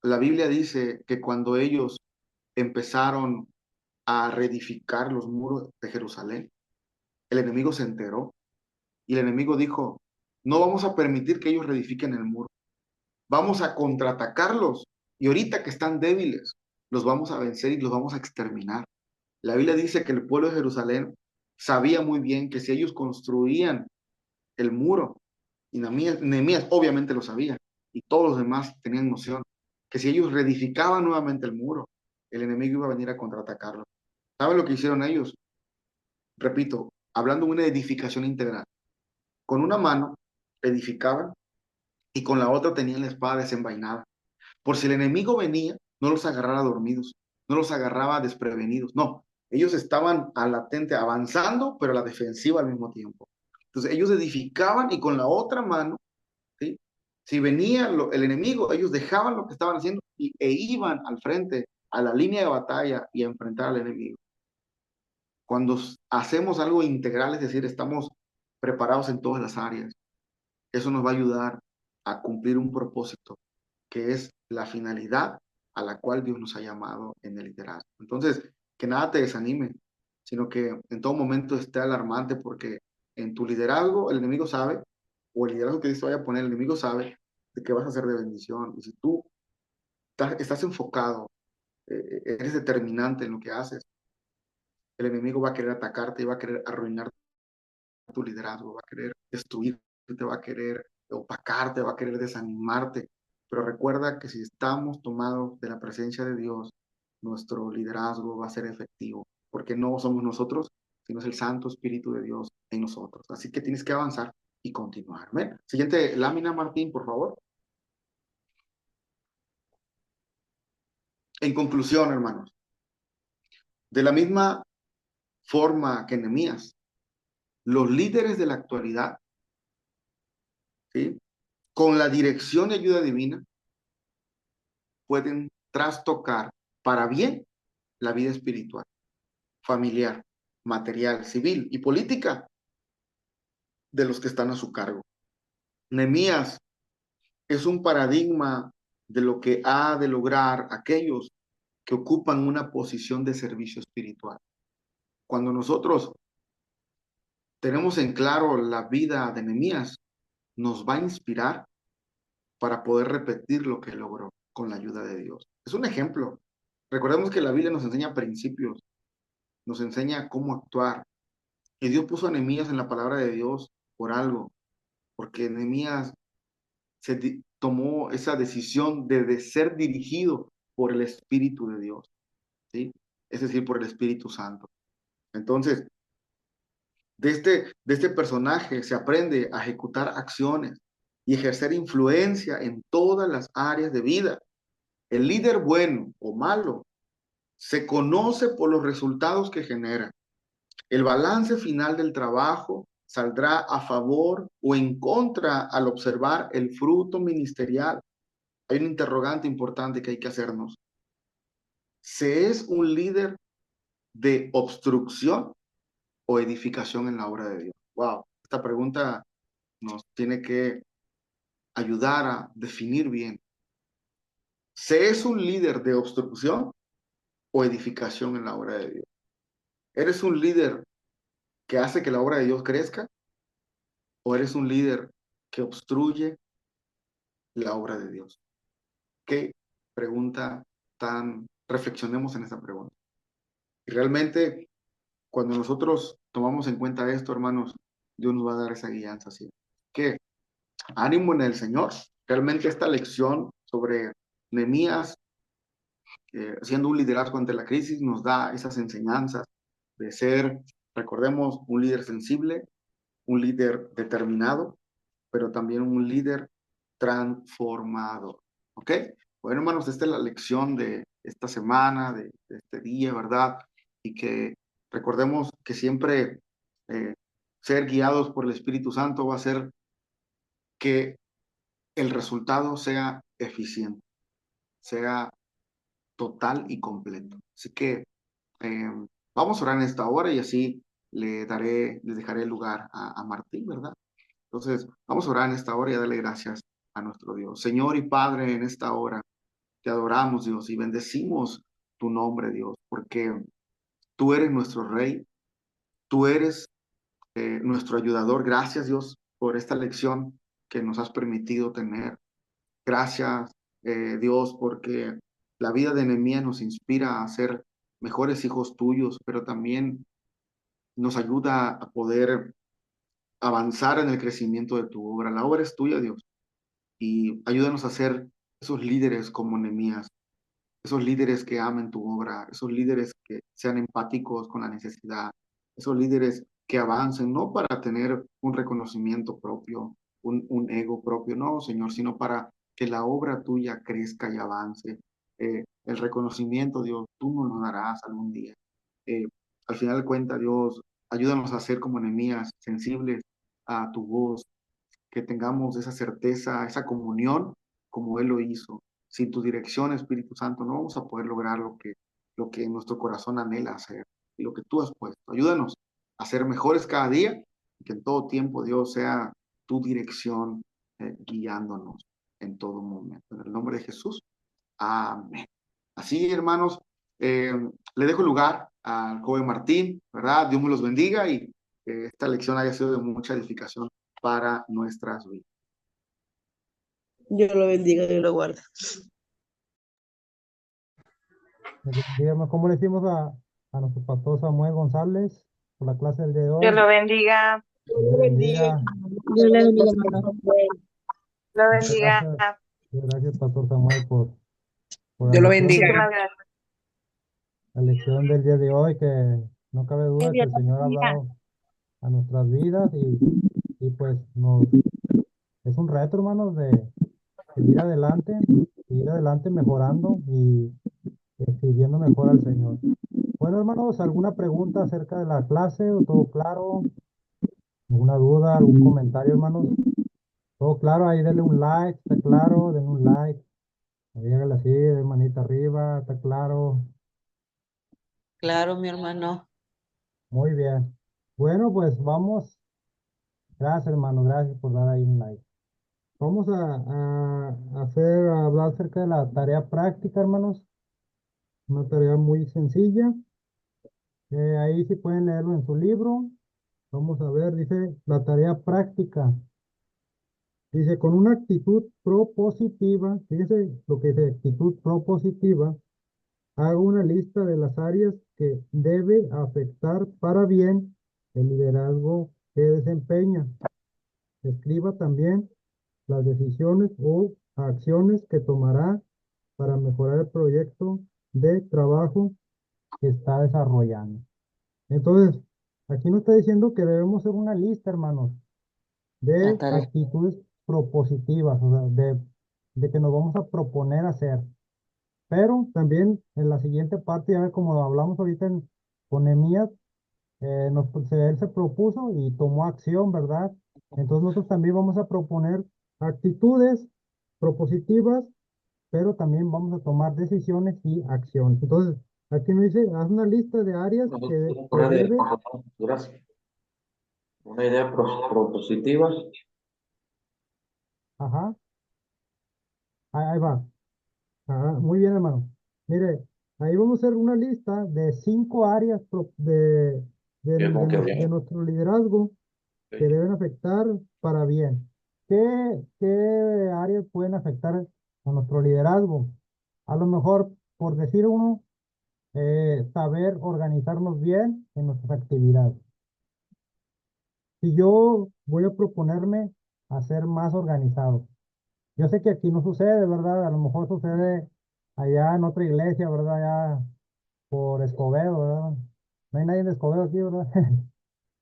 la Biblia dice que cuando ellos empezaron a reedificar los muros de Jerusalén, el enemigo se enteró y el enemigo dijo, no vamos a permitir que ellos reedifiquen el muro, vamos a contraatacarlos y ahorita que están débiles, los vamos a vencer y los vamos a exterminar. La Biblia dice que el pueblo de Jerusalén sabía muy bien que si ellos construían el muro, y Nehemías obviamente lo sabía, y todos los demás tenían noción, que si ellos reedificaban nuevamente el muro, el enemigo iba a venir a contraatacarlo. ¿Saben lo que hicieron ellos? Repito, hablando de una edificación integral. Con una mano edificaban y con la otra tenían la espada desenvainada. Por si el enemigo venía, no los agarrara dormidos, no los agarraba desprevenidos, no. Ellos estaban a latente, avanzando, pero a la defensiva al mismo tiempo. Entonces ellos edificaban y con la otra mano, ¿sí? Si venía el enemigo, ellos dejaban lo que estaban haciendo e iban al frente, a la línea de batalla y a enfrentar al enemigo. Cuando hacemos algo integral, es decir, estamos preparados en todas las áreas, eso nos va a ayudar a cumplir un propósito, que es la finalidad a la cual Dios nos ha llamado en el liderazgo. Entonces, que nada te desanime, sino que en todo momento esté alarmante, porque en tu liderazgo el enemigo sabe, o el liderazgo que Dios te vaya a poner, el enemigo sabe de que vas a ser de bendición. Y si tú estás enfocado, eres determinante en lo que haces, el enemigo va a querer atacarte y va a querer arruinar tu liderazgo, va a querer destruirte, va a querer opacarte, va a querer desanimarte. Pero recuerda que si estamos tomados de la presencia de Dios, nuestro liderazgo va a ser efectivo, porque no somos nosotros, sino es el Santo Espíritu de Dios en nosotros. Así que tienes que avanzar y continuar. ¿Ven? Siguiente lámina, Martín, por favor. En conclusión, hermanos, de la misma forma que Nehemías, los líderes de la actualidad, ¿sí?, con la dirección y ayuda divina, pueden trastocar para bien la vida espiritual, familiar, material, civil y política de los que están a su cargo. Nehemías es un paradigma de lo que ha de lograr aquellos que ocupan una posición de servicio espiritual. Cuando nosotros tenemos en claro la vida de Nehemías, nos va a inspirar para poder repetir lo que logró con la ayuda de Dios. Es un ejemplo. Recordemos que la Biblia nos enseña principios, nos enseña cómo actuar. Y Dios puso a Nehemías en la palabra de Dios por algo, porque Nehemías tomó esa decisión de ser dirigido por el Espíritu de Dios, ¿sí? Es decir, por el Espíritu Santo. Entonces, de este personaje se aprende a ejecutar acciones y ejercer influencia en todas las áreas de vida. El líder bueno o malo se conoce por los resultados que genera. El balance final del trabajo saldrá a favor o en contra al observar el fruto ministerial. Hay un interrogante importante que hay que hacernos. ¿Se es un líder de obstrucción o edificación en la obra de Dios? Wow, esta pregunta nos tiene que ayudar a definir bien. ¿Se es un líder de obstrucción o edificación en la obra de Dios? ¿Eres un líder que hace que la obra de Dios crezca o eres un líder que obstruye la obra de Dios? Qué pregunta tan... Reflexionemos en esa pregunta. Y realmente, cuando nosotros tomamos en cuenta esto, hermanos, Dios nos va a dar esa guianza así. Que ánimo en el Señor. Realmente esta lección sobre Nehemías, siendo un liderazgo ante la crisis, nos da esas enseñanzas de ser, recordemos, un líder sensible, un líder determinado, pero también un líder transformador. ¿Ok? Bueno, hermanos, esta es la lección de esta semana, de este día, ¿verdad? Y que recordemos que siempre eh, ser guiados por el Espíritu Santo va a hacer que el resultado sea eficiente, sea total y completo. Así que eh, vamos a orar en esta hora y así le dejaré el lugar a Martín, ¿verdad? Entonces, vamos a orar en esta hora y a darle gracias a nuestro Dios. Señor y Padre, en esta hora te adoramos, Dios, y bendecimos tu nombre, Dios, porque tú eres nuestro Rey, tú eres nuestro ayudador. Gracias, Dios, por esta lección que nos has permitido tener. Gracias, Dios, porque la vida de Nehemías nos inspira a ser mejores hijos tuyos, pero también nos ayuda a poder avanzar en el crecimiento de tu obra. La obra es tuya, Dios, y ayúdanos a ser esos líderes como Nehemías, esos líderes que amen tu obra, esos líderes que sean empáticos con la necesidad, esos líderes que avancen, no para tener un reconocimiento propio, un ego propio, no, Señor, sino para que la obra tuya crezca y avance. El reconocimiento, Dios, tú nos lo darás algún día. Eh, Al final de cuentas, Dios, ayúdanos a ser como Nehemías, sensibles a tu voz, que tengamos esa certeza, esa comunión como Él lo hizo. Sin tu dirección, Espíritu Santo, no vamos a poder lograr lo que nuestro corazón anhela hacer y lo que tú has puesto. Ayúdanos a ser mejores cada día y que en todo tiempo, Dios, sea tu dirección guiándonos en todo momento. En el nombre de Jesús, amén. Así, hermanos, le dejo lugar al joven Martín, ¿verdad? Dios me los bendiga y esta lección haya sido de mucha edificación para nuestras vidas. Dios lo bendiga y lo guarde. Dígame, ¿cómo le decimos a nuestro pastor Samuel González por la clase del día de Dios hoy? lo bendiga. Dios le bendiga. Dios le bendiga, hermano. Lo Muchas bendiga. gracias, pastor Samuel, por la Dios lo lección, bendiga. Muchísimas gracias. la lección del día de hoy, que no cabe Que duda que Dios el lo Señor ha bendiga. hablado a nuestras vidas y pues es un reto, hermanos, de seguir adelante mejorando y sirviendo mejor al Señor. Bueno, hermanos, ¿alguna pregunta acerca de la clase o todo claro? ¿Alguna duda, algún comentario, hermanos? Todo claro, ahí denle un like, está claro, denle un like. Dígale así, de manita arriba, está claro. Claro, mi hermano. Muy bien. Bueno, pues vamos. Gracias, hermano, gracias por dar ahí un like. Vamos a hablar acerca de la tarea práctica, hermanos. Una tarea muy sencilla. Ahí sí pueden leerlo en su libro. Vamos a ver, dice la tarea práctica. Dice, con una actitud propositiva, fíjese lo que dice actitud propositiva, hago una lista de las áreas que debe afectar para bien el liderazgo que desempeña. Escriba también las decisiones o acciones que tomará para mejorar el proyecto de trabajo que está desarrollando. Entonces, aquí nos está diciendo que debemos hacer una lista, hermanos, La de tarea. actitudes propositivas, o sea, de que nos vamos a proponer hacer. Pero también en la siguiente parte, ya ve como hablamos ahorita con Nehemías, él se propuso y tomó acción, ¿verdad? Entonces nosotros también vamos a proponer actitudes propositivas, pero también vamos a tomar decisiones y acciones. Entonces, aquí nos dice, haz una lista de áreas que debe, Una idea propositiva. ajá, ahí va. Muy bien, hermano. Mire, ahí vamos a hacer una lista de 5 áreas ¿Cómo que de bien? nuestro liderazgo que Ok. deben afectar para bien. ¿Qué áreas pueden afectar a nuestro liderazgo? A lo mejor, por decir uno, saber organizarnos bien en nuestras actividades. Si yo voy a proponerme a ser más organizado, yo sé que aquí no sucede, ¿verdad? A lo mejor sucede allá en otra iglesia, ¿verdad? Allá por Escobedo, ¿verdad? No hay nadie de Escobedo aquí, ¿verdad?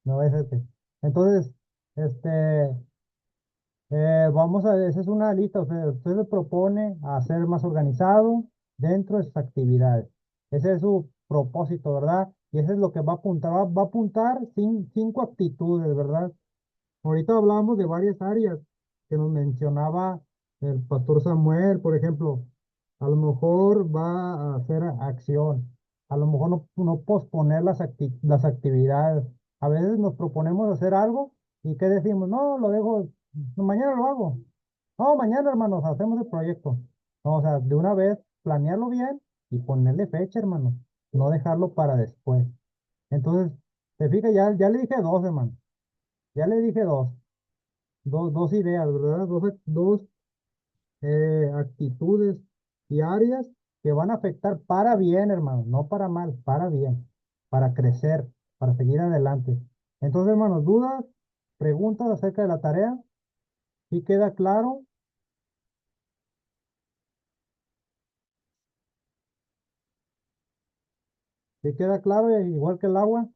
No es este. Entonces, este, esa es una lista, usted se propone a ser más organizado dentro de sus actividades. Ese es su propósito, ¿verdad? Y ese es lo que va a apuntar, va a apuntar 5 actitudes, ¿verdad? Ahorita hablábamos de varias áreas que nos mencionaba el pastor Samuel, por ejemplo. A lo mejor va a hacer acción, a lo mejor no posponer las actividades. A veces nos proponemos hacer algo y ¿qué decimos? No, lo dejo, no, mañana lo hago. No, mañana, hermanos, hacemos el proyecto. No, o sea, de una vez planearlo bien y ponerle fecha, hermano. No dejarlo para después. Entonces, te fijas, ya le dije dos, hermano. Ya le dije dos ideas, ¿verdad? Dos actitudes y áreas que van a afectar para bien, hermano, no para mal, para bien, para crecer, para seguir adelante. Entonces, hermanos, dudas, preguntas acerca de la tarea, ¿sí queda claro? ¿Sí queda claro? Igual que el agua.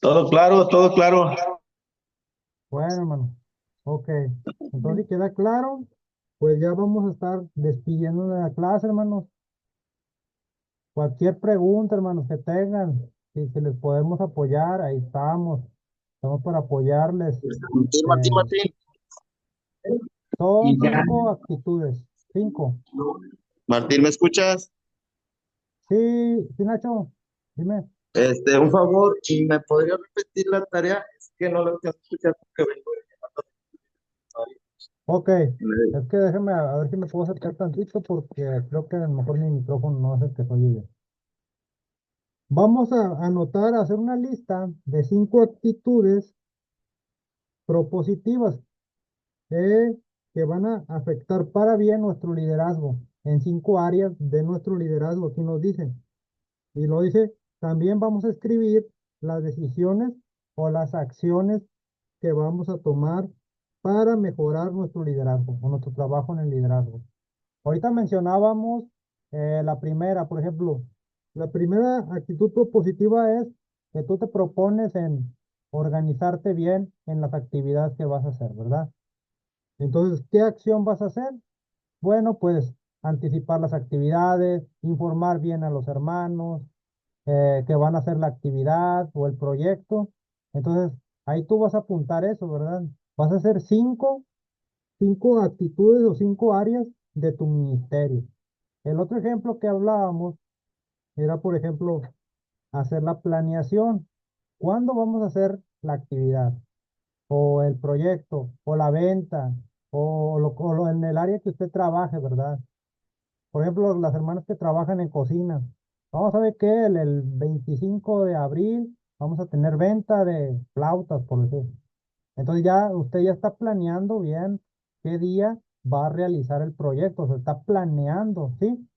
Todo claro, todo claro. Bueno, hermano, ok. Entonces, si queda claro, pues ya vamos a estar despidiendo de la clase, hermanos. Cualquier pregunta, hermanos, que tengan, si les podemos apoyar, ahí estamos. Estamos para apoyarles. Martín, Martín, Eh, Martín. son Y ya. 5 actitudes. 5. Martín, ¿me escuchas? Sí, sí, Nacho, dime. Un favor, ¿y me podría repetir la tarea? Es que no lo estoy escuchando porque vengo llegando. Ok, es que déjeme a ver si me puedo acercar tantito porque creo que a lo mejor mi micrófono no es el que se oye bien. Vamos a anotar, a hacer una lista de 5 actitudes propositivas que, que van a afectar para bien nuestro liderazgo en 5 áreas de nuestro liderazgo, aquí nos dicen. Y lo dice, también vamos a escribir las decisiones o las acciones que vamos a tomar para mejorar nuestro liderazgo o nuestro trabajo en el liderazgo. Ahorita mencionábamos la primera, por ejemplo, la primera actitud propositiva es que tú te propones en organizarte bien en las actividades que vas a hacer, ¿verdad? Entonces, ¿qué acción vas a hacer? Bueno, pues anticipar las actividades, informar bien a los hermanos que van a hacer la actividad o el proyecto. Entonces, ahí tú vas a apuntar eso, ¿verdad? Vas a hacer 5 actitudes o 5 áreas de tu ministerio. El otro ejemplo que hablábamos era, por ejemplo, hacer la planeación. ¿Cuándo vamos a hacer la actividad? O el proyecto, o la venta, en el área que usted trabaje, ¿verdad? Por ejemplo, las hermanas que trabajan en cocina. Vamos a ver que el 25 de abril vamos a tener venta de flautas, por decir. Entonces ya usted ya está planeando bien qué día va a realizar el proyecto, se está planeando, ¿sí?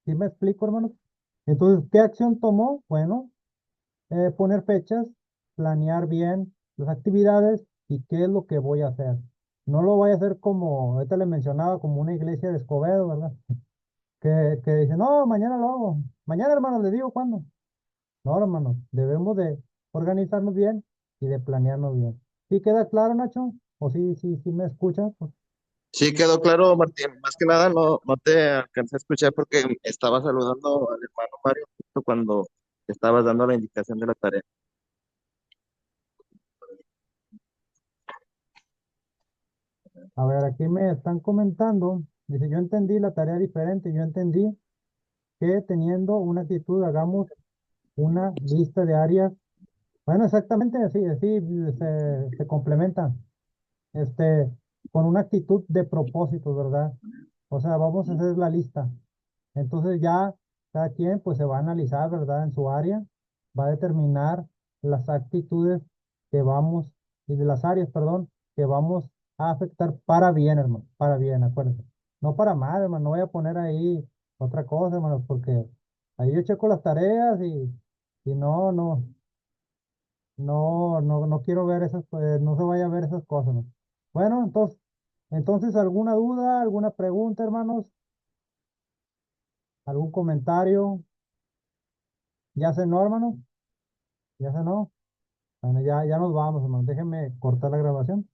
¿Sí me explico, hermano? Entonces, ¿qué acción tomó? Bueno, poner fechas, planear bien las actividades y qué es lo que voy a hacer. No lo voy a hacer como, ahorita le mencionaba, como una iglesia de Escobedo, ¿verdad? Que dice, no, mañana lo hago. Mañana, hermano, le digo cuándo. No, hermano, debemos de organizarnos bien y de planearnos bien. ¿Sí queda claro, Nacho? ¿O sí me escuchas? Sí, quedó claro, Martín. Más que nada no te alcancé a escuchar porque estaba saludando al hermano Mario justo cuando estabas dando la indicación de la tarea. A ver, aquí me están comentando. Dice, yo entendí la tarea diferente. Yo entendí que teniendo una actitud, hagamos una lista de áreas. Bueno, exactamente, así se complementan. Este, con una actitud de propósito, ¿verdad? O sea, vamos a hacer la lista. Entonces ya cada quien pues se va a analizar, ¿verdad? En su área, va a determinar las actitudes que vamos, y de las áreas, perdón, que vamos a afectar para bien, hermano, para bien, acuérdense. No para mal, hermano, no voy a poner ahí otra cosa, hermano, porque ahí yo checo las tareas y no quiero ver esas, no se vaya a ver esas cosas, ¿no? Bueno, entonces, ¿alguna duda, alguna pregunta, hermanos? ¿Algún comentario? ¿Ya se no, hermano? ¿Ya se no? Bueno, ya nos vamos, hermano. Déjenme cortar la grabación.